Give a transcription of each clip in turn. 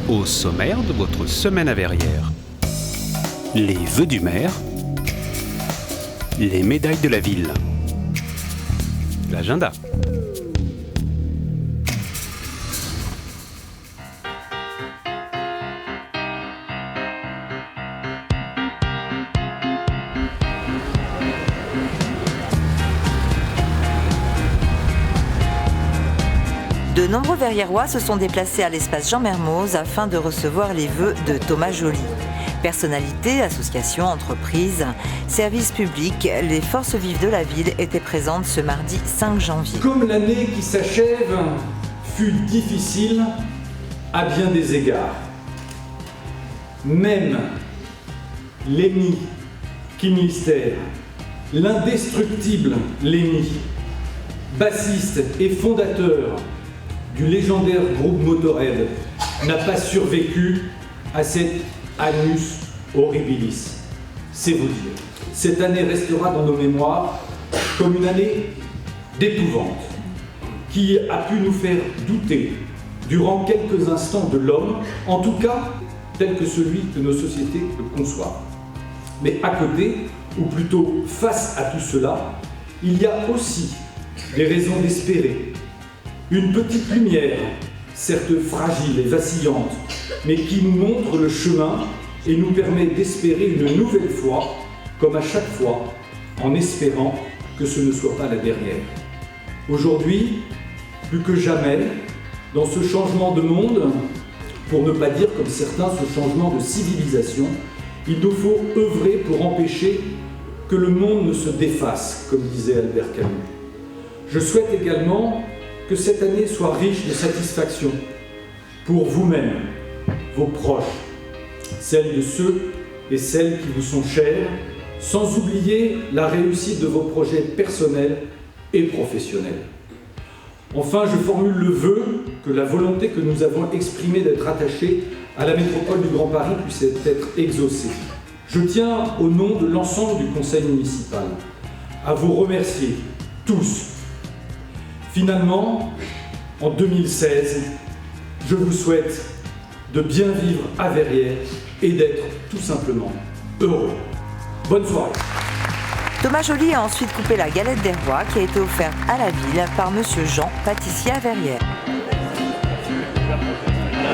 Au sommaire de votre semaine à Verrières. Les vœux du maire, les médailles de la ville, l'agenda. De nombreux Verriérois se sont déplacés à l'espace Jean Mermoz afin de recevoir les vœux de Thomas Joly. Personnalités, associations, entreprises, services publics, les forces vives de la ville étaient présentes ce mardi 5 janvier. Comme l'année qui s'achève fut difficile à bien des égards. Même Lémi Kim Lister, l'indestructible Lémi, bassiste et fondateur du légendaire groupe Motorhead, n'a pas survécu à cet annus horribilis. C'est vous dire. Cette année restera dans nos mémoires comme une année d'épouvante qui a pu nous faire douter durant quelques instants de l'homme, en tout cas tel que celui que nos sociétés le conçoivent. Mais à côté, ou plutôt face à tout cela, il y a aussi des raisons d'espérer. Une petite lumière, certes fragile et vacillante, mais qui nous montre le chemin et nous permet d'espérer une nouvelle fois, comme à chaque fois, en espérant que ce ne soit pas la dernière. Aujourd'hui, plus que jamais, dans ce changement de monde, pour ne pas dire comme certains ce changement de civilisation, il nous faut œuvrer pour empêcher que le monde ne se défasse, comme disait Albert Camus. Je souhaite également que cette année soit riche de satisfaction pour vous-même, vos proches, celles de ceux et celles qui vous sont chers, sans oublier la réussite de vos projets personnels et professionnels. Enfin, je formule le vœu que la volonté que nous avons exprimée d'être attachés à la métropole du Grand Paris puisse être exaucée. Je tiens, au nom de l'ensemble du conseil municipal, à vous remercier tous. Finalement, en 2016, je vous souhaite de bien vivre à Verrières et d'être tout simplement heureux. Bonne soirée. Thomas Joly a ensuite coupé la galette des rois qui a été offerte à la ville par Monsieur Jean, pâtissier à Verrières.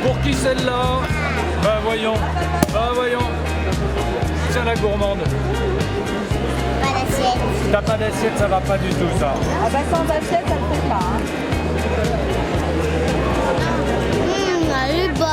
Pour qui celle-là? Voyons. Tiens la gourmande. Pas d'assiette. T'as pas d'assiette, ça va pas du tout ça. Ah bah sans assiette, ça ne fait pas. Elle est bonne.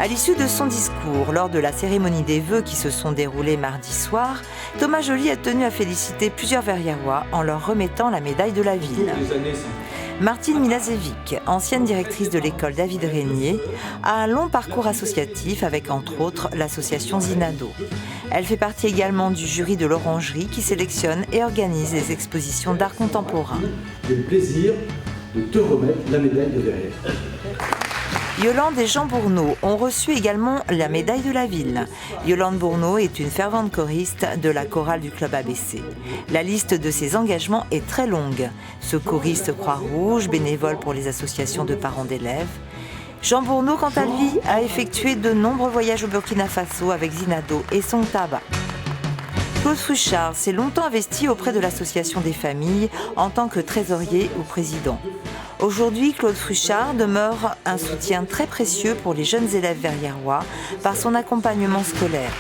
À l'issue de son discours, lors de la cérémonie des vœux qui se sont déroulés mardi soir, Thomas Joly a tenu à féliciter plusieurs Verriérois en leur remettant la médaille de la ville. Martine Milazevic, ancienne directrice de l'école David Régnier, a un long parcours associatif avec entre autres l'association Zinado. Elle fait partie également du jury de l'Orangerie qui sélectionne et organise les expositions d'art contemporain. J'ai le plaisir de te remettre la médaille de Verrières. Yolande et Jean Bourneau ont reçu également la médaille de la ville. Yolande Bourneau est une fervente choriste de la chorale du club ABC. La liste de ses engagements est très longue. Secouriste Croix-Rouge, bénévole pour les associations de parents d'élèves. Jean Bourneau, quant à lui, a effectué de nombreux voyages au Burkina Faso avec Zinado et son tabac. Claude Fruchard s'est longtemps investi auprès de l'association des familles en tant que trésorier ou président. Aujourd'hui, Claude Fruchard demeure un soutien très précieux pour les jeunes élèves verriérois par son accompagnement scolaire.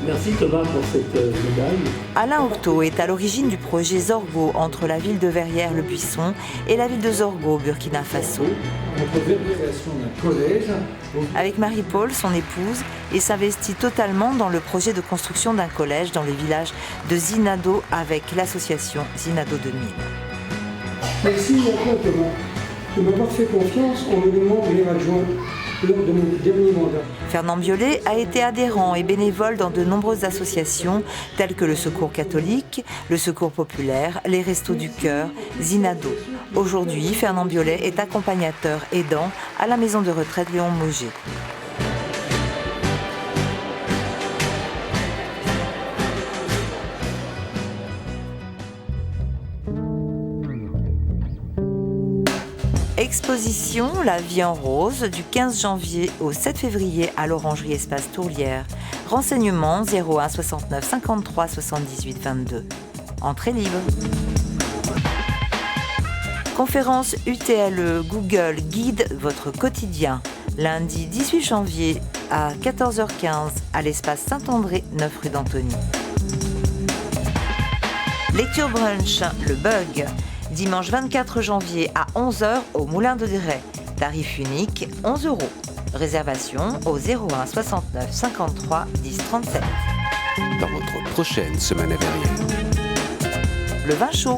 Merci Thomas pour cette médaille. Alain Octo est à l'origine du projet Zorgo entre la ville de Verrières-le-Buisson et la ville de Zorgo au Burkina Faso. On prévoit la création d'un collège. Avec Marie-Paul, son épouse, il s'investit totalement dans le projet de construction d'un collège dans le village de Zinado avec l'association Zinado 2000. Merci encore Thomas de m'avoir fait confiance en me nommant maire adjoint lors de mon dernier mandat. Fernand Biolay a été adhérent et bénévole dans de nombreuses associations telles que le Secours catholique, le Secours populaire, les Restos du Cœur, Zinado. Aujourd'hui, Fernand Biolay est accompagnateur aidant à la maison de retraite Léon Mauger. Exposition La vie en rose du 15 janvier au 7 février à l'Orangerie Espace Tourlière. Renseignements 01 69 53 78 22. Entrée libre. Conférence UTLE Google guide votre quotidien. Lundi 18 janvier à 14h15 à l'espace Saint-André, 9 rue d'Antony. Lecture brunch Le Bug. Dimanche 24 janvier à 11h au Moulin de Dray. Tarif unique 11 €. Réservation au 01 69 53 10 37. Dans votre prochaine semaine à Verrières. Le vin chaud.